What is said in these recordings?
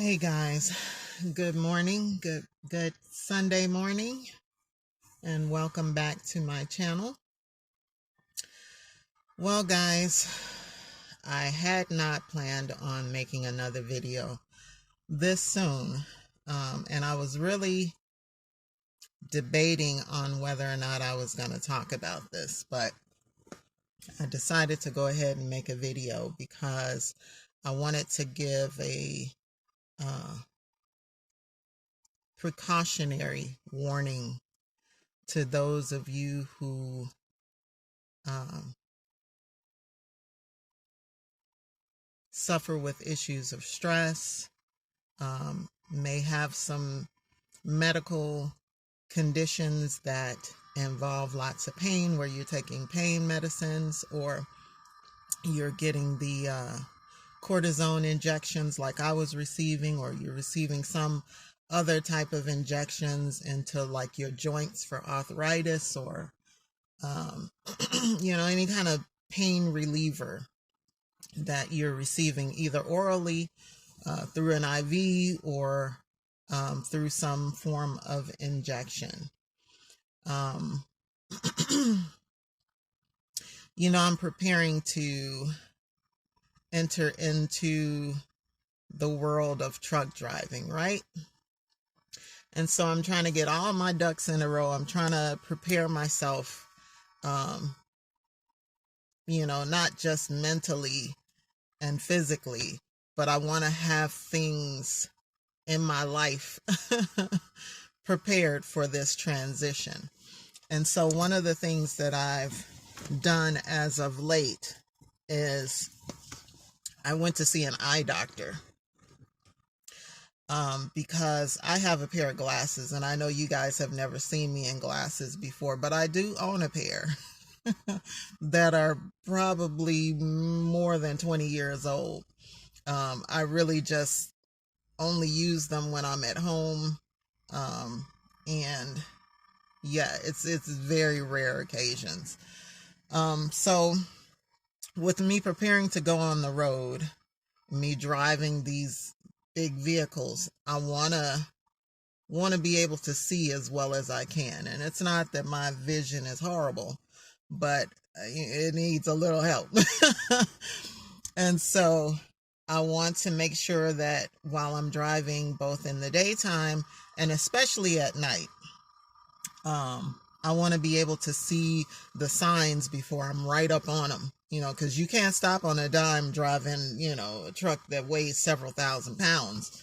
Hey guys, good morning, good Sunday morning, and welcome back to my channel. Well guys, I had not planned on making another video this soon, and I was really debating on whether or not I was going to talk about this, but I decided to go ahead and make a video because I wanted to give a precautionary warning to those of you who um, suffer with issues of stress, may have some medical conditions that involve lots of pain where you're taking pain medicines or you're getting the cortisone injections like I was receiving, or you're receiving some other type of injections into like your joints for arthritis or um, any kind of pain reliever that you're receiving either orally through an IV or through some form of injection. Um, I'm preparing to enter into the world of truck driving, right? And so I'm trying to get all my ducks in a row. I'm trying to prepare myself, um, not just mentally and physically, but I want to have things in my life prepared for this transition. And so one of the things that I've done as of late is I went to see an eye doctor because I have a pair of glasses, and I know you guys have never seen me in glasses before, but I do own a pair that are probably more than 20 years old. I really just only use them when I'm at home. And yeah, it's very rare occasions. So with me preparing to go on the road, me driving these big vehicles, I want to be able to see as well as I can. And it's not that my vision is horrible, but it needs a little help. And so I want to make sure that while I'm driving, both in the daytime and especially at night, I want to be able to see the signs before I'm right up on them, because you can't stop on a dime driving, a truck that weighs several thousand pounds.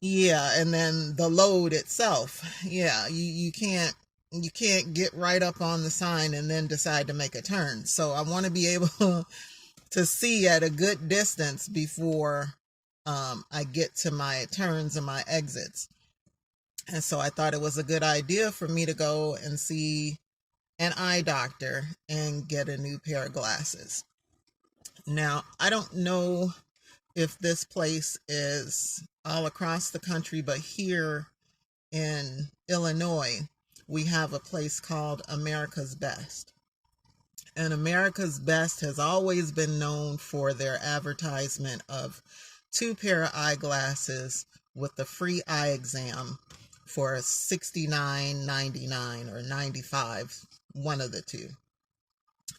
Yeah, and then the load itself. Yeah, you can't get right up on the sign and then decide to make a turn. So I want to be able to see at a good distance before I get to my turns and my exits. And so I thought it was a good idea for me to go and see an eye doctor and get a new pair of glasses. Now, I don't know if this place is all across the country, but here in Illinois, we have a place called America's Best. And America's Best has always been known for their advertisement of 2 pair of eyeglasses with a free eye exam for $69.99 or $95, one of the two.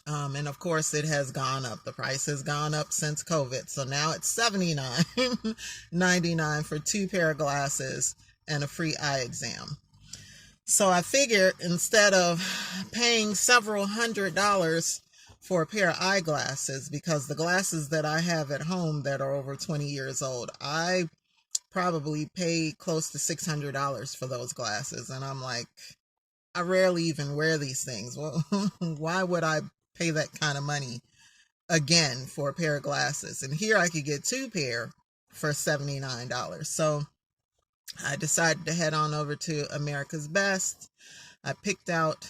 And of course, it has gone up. The price has gone up since COVID. So now it's $79.99 for 2 pair of glasses and a free eye exam. So I figured instead of paying several $100s for a pair of eyeglasses, because the glasses that I have at home that are over 20 years old, I probably paid close to $600 for those glasses. And I'm like, I rarely even wear these things. Well, why would I pay that kind of money again for a pair of glasses? And here I could get 2 pair for $79. So I decided to head on over to America's Best. I picked out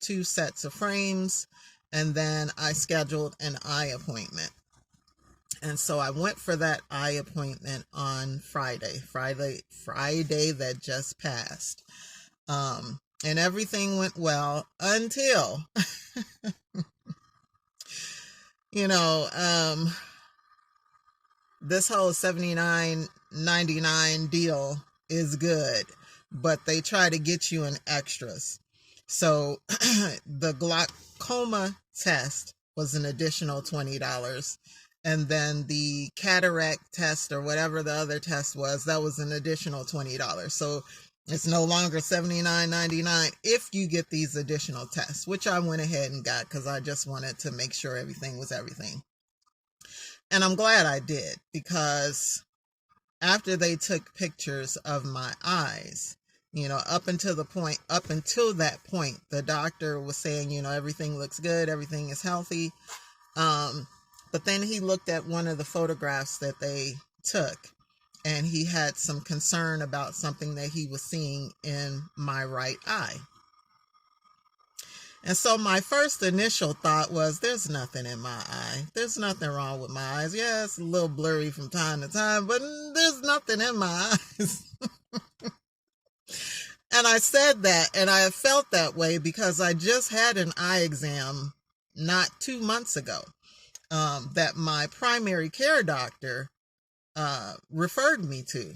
2 sets of frames, and then I scheduled an eye appointment. And so I went for that eye appointment on Friday that just passed. And everything went well until, this whole 79.99 deal is good, but they try to get you in extras. So the glaucoma test was an additional $20. And then the cataract test or whatever the other test was, that was an additional $20. So it's no longer $79.99 if you get these additional tests, which I went ahead and got because I just wanted to make sure everything was everything. And I'm glad I did, because after they took pictures of my eyes, up until that point, the doctor was saying, everything looks good, everything is healthy. But then he looked at one of the photographs that they took, and he had some concern about something that he was seeing in my right eye. And so my first initial thought was, there's nothing in my eye. There's nothing wrong with my eyes. Yeah, it's a little blurry from time to time, but there's nothing in my eyes. And I said that, and I felt that way because I just had an eye exam not 2 months ago that my primary care doctor referred me to.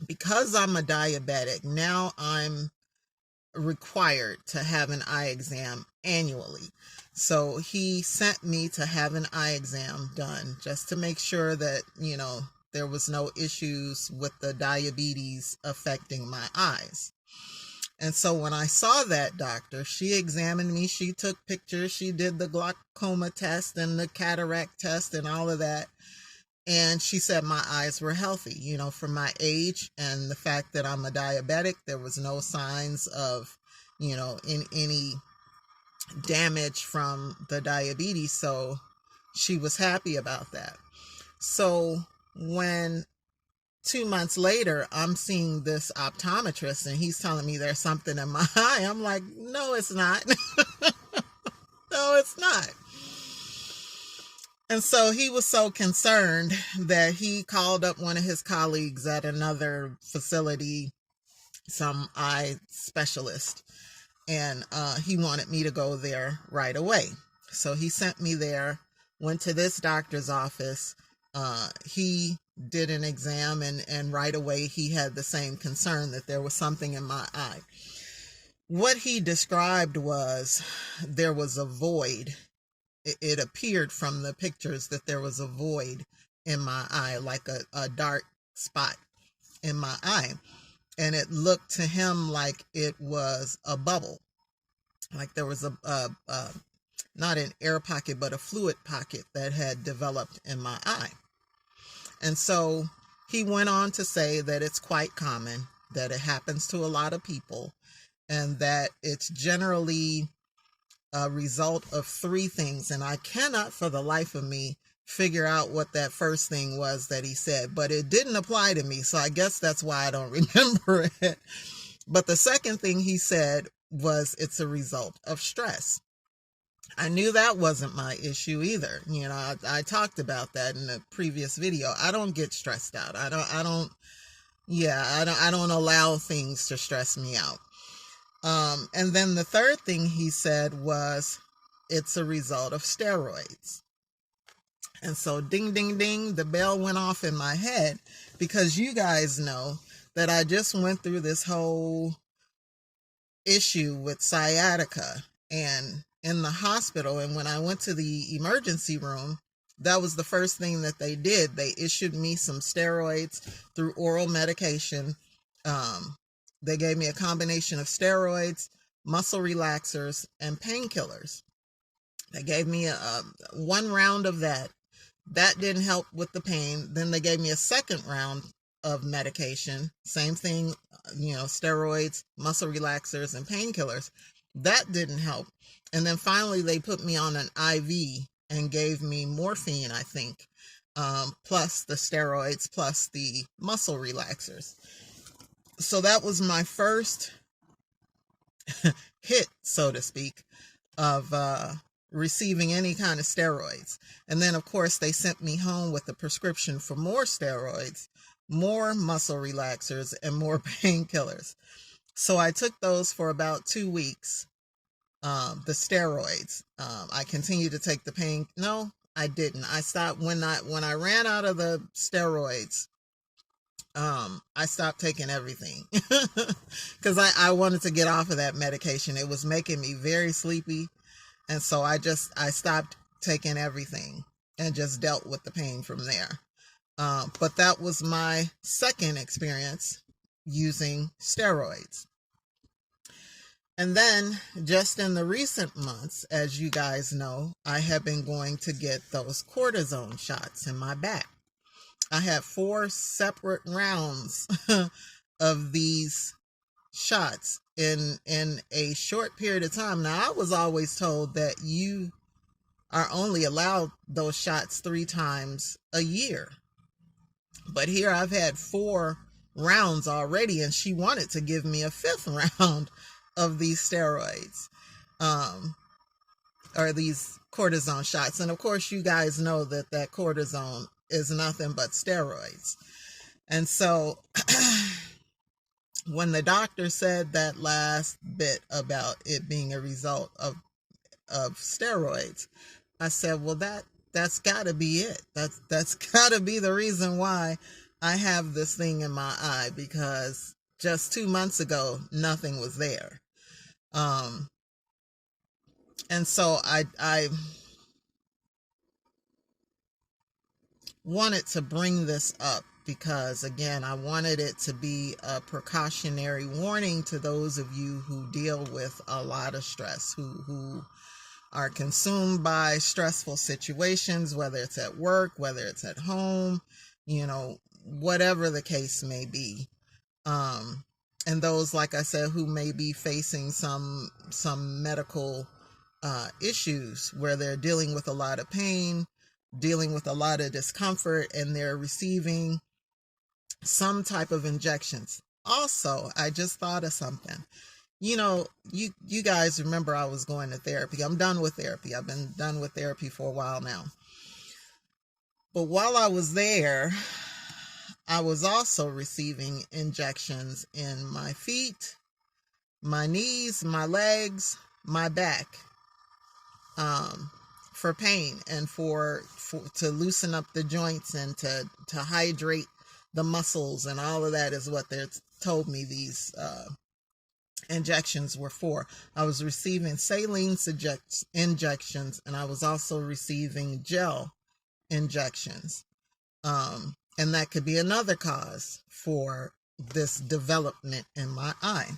Because I'm a diabetic, now I'm required to have an eye exam annually. So he sent me to have an eye exam done just to make sure that, there was no issues with the diabetes affecting my eyes. And so when I saw that doctor, she examined me, she took pictures, she did the glaucoma test and the cataract test and all of that. And she said my eyes were healthy, for my age and the fact that I'm a diabetic. There was no signs of, in any damage from the diabetes. So she was happy about that. So when 2 months later, I'm seeing this optometrist and he's telling me there's something in my eye, I'm like, no, it's not. No, it's not. And so he was so concerned that he called up one of his colleagues at another facility, some eye specialist, and he wanted me to go there right away. So he sent me there, went to this doctor's office. He did an exam, and right away he had the same concern that there was something in my eye. What he described was there was a void. It appeared from the pictures that there was a void in my eye, like a dark spot in my eye. And it looked to him like it was a bubble, like there was not an air pocket, but a fluid pocket that had developed in my eye. And so he went on to say that it's quite common, that it happens to a lot of people, and that it's generally a result of three things. And I cannot for the life of me figure out what that first thing was that he said, but it didn't apply to me. So I guess that's why I don't remember it. But the second thing he said was it's a result of stress. I knew that wasn't my issue either. I talked about that in a previous video. I don't get stressed out. I don't allow things to stress me out. And then the third thing he said was it's a result of steroids. And so ding, ding, ding, the bell went off in my head, because you guys know that I just went through this whole issue with sciatica and in the hospital. And when I went to the emergency room, that was the first thing that they did. They issued me some steroids through oral medication. They gave me a combination of steroids, muscle relaxers, and painkillers. They gave me one round of that. That didn't help with the pain. Then they gave me a second round of medication. Same thing, steroids, muscle relaxers, and painkillers. That didn't help. And then finally they put me on an IV and gave me morphine, I think, plus the steroids, plus the muscle relaxers. So that was my first hit, so to speak, of receiving any kind of steroids. And then, of course, they sent me home with a prescription for more steroids, more muscle relaxers, and more painkillers. So I took those for about 2 weeks, the steroids. I continued to take I didn't. I stopped when I ran out of the steroids. I stopped taking everything because I wanted to get off of that medication. It was making me very sleepy. And so I stopped taking everything and just dealt with the pain from there. But that was my second experience using steroids. And then just in the recent months, as you guys know, I have been going to get those cortisone shots in my back. I had 4 separate rounds of these shots in a short period of time. Now, I was always told that you are only allowed those shots 3 times a year. But here I've had 4 rounds already, and she wanted to give me a 5th round of these steroids, or these cortisone shots. And of course, you guys know that cortisone is nothing but steroids. And so when the doctor said that last bit about it being a result of steroids, I said, well, that's got to be it. That's got to be the reason why I have this thing in my eye, because just 2 months ago, nothing was there. And so I wanted to bring this up because, again, I wanted it to be a precautionary warning to those of you who deal with a lot of stress, who are consumed by stressful situations, whether it's at work, whether it's at home, whatever the case may be. And those, like I said, who may be facing some medical issues where they're dealing with a lot of pain, dealing with a lot of discomfort, and they're receiving some type of injections. Also, I just thought of something. You guys remember I was going to therapy. I'm done with therapy. I've been done with therapy for a while now. But while I was there, I was also receiving injections in my feet, my knees, my legs, my back, for pain and for to loosen up the joints and to hydrate the muscles, and all of that is what they told me these injections were for. I was receiving saline injections, and I was also receiving gel injections. And that could be another cause for this development in my eye.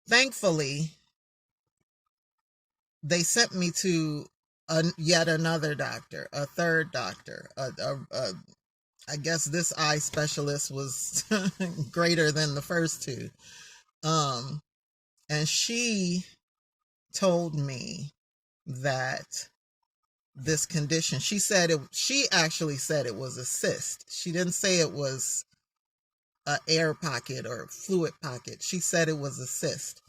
Thankfully, they sent me to yet another doctor, a third doctor. I guess this eye specialist was greater than the first 2. And she told me that this condition, she actually said it was a cyst. She didn't say it was an air pocket or fluid pocket. She said it was a cyst.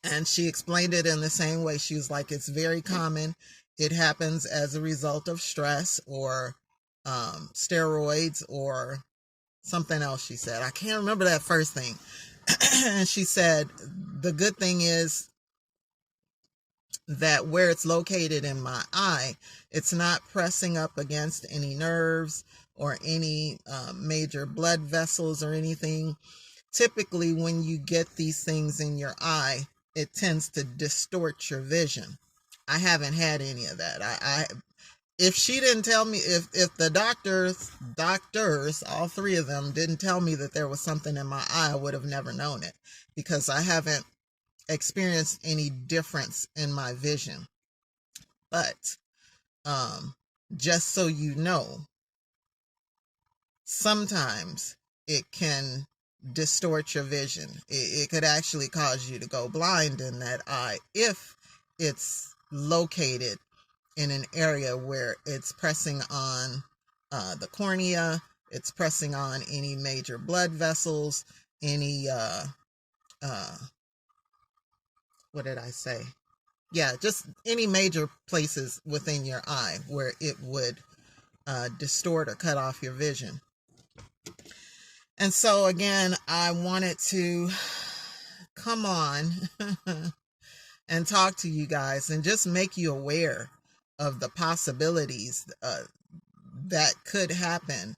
And she explained it in the same way. She was like, it's very common. It happens as a result of stress or steroids or something else, she said. I can't remember that first thing. And she said, the good thing is that where it's located in my eye, it's not pressing up against any nerves or any major blood vessels or anything. Typically, when you get these things in your eye, it tends to distort your vision. I haven't had any of that. If she didn't tell me, if the doctors, all 3 of them, didn't tell me that there was something in my eye, I would have never known it, because I haven't experienced any difference in my vision. But just so you know, sometimes it can distort your vision. It could actually cause you to go blind in that eye if it's located in an area where it's pressing on the cornea, it's pressing on any major blood vessels, any what did I say? Yeah, just any major places within your eye where it would distort or cut off your vision. And so again, I wanted to come on and talk to you guys and just make you aware of the possibilities that could happen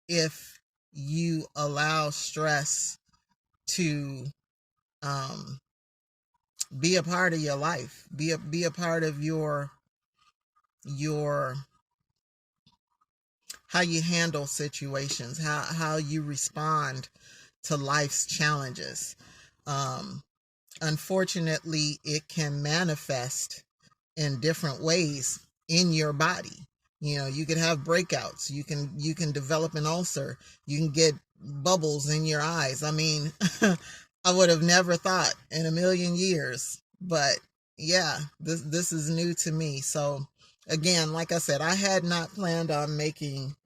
if you allow stress to be a part of your life, be a part of your how you handle situations, how you respond to life's challenges. Unfortunately, it can manifest in different ways in your body. You know, you could have breakouts, you can develop an ulcer, you can get bubbles in your eyes. I mean, I would have never thought in a million years, but yeah, this is new to me. So again, like I said, I had not planned on making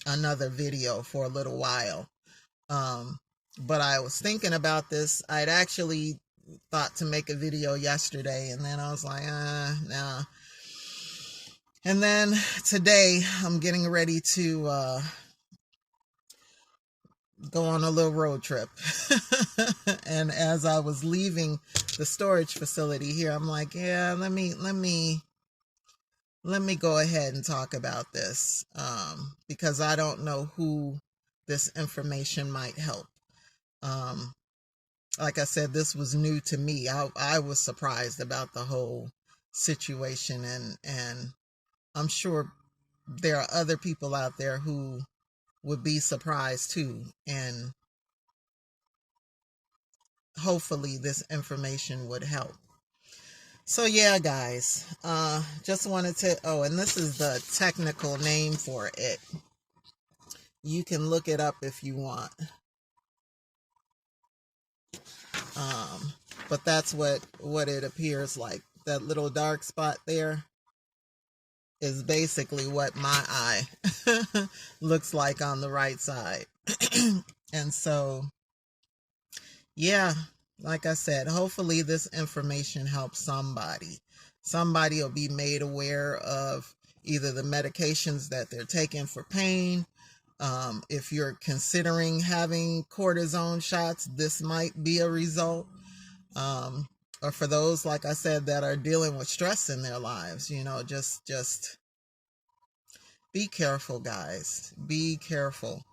another video for a little while. But I was thinking about this. I'd actually thought to make a video yesterday, and then I was like, nah. And then today I'm getting ready to go on a little road trip. And as I was leaving the storage facility here, I'm like, yeah, let me go ahead and talk about this, because I don't know who this information might help. Like I said, this was new to me. I was surprised about the whole situation, and I'm sure there are other people out there who would be surprised too. And hopefully this information would help. So yeah, guys, just wanted to, oh, and this is the technical name for it. You can look it up if you want. But that's what it appears like. That little dark spot there is basically what my eye looks like on the right side. And so, yeah, like I said, hopefully this information helps somebody. Somebody will be made aware of either the medications that they're taking for pain. If you're considering having cortisone shots, this might be a result. Or for those, like I said, that are dealing with stress in their lives, you know, just be careful, guys. Be careful.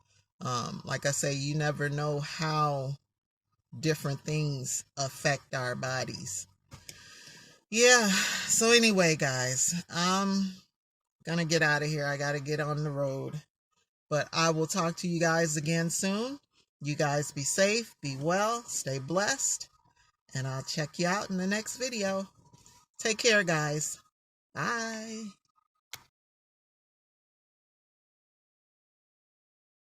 Like I say, you never know how different things affect our bodies. Yeah. So anyway, guys, I'm gonna get out of here. I gotta get on the road. But I will talk to you guys again soon. You guys be safe, be well, stay blessed, and I'll check you out in the next video. Take care, guys. Bye.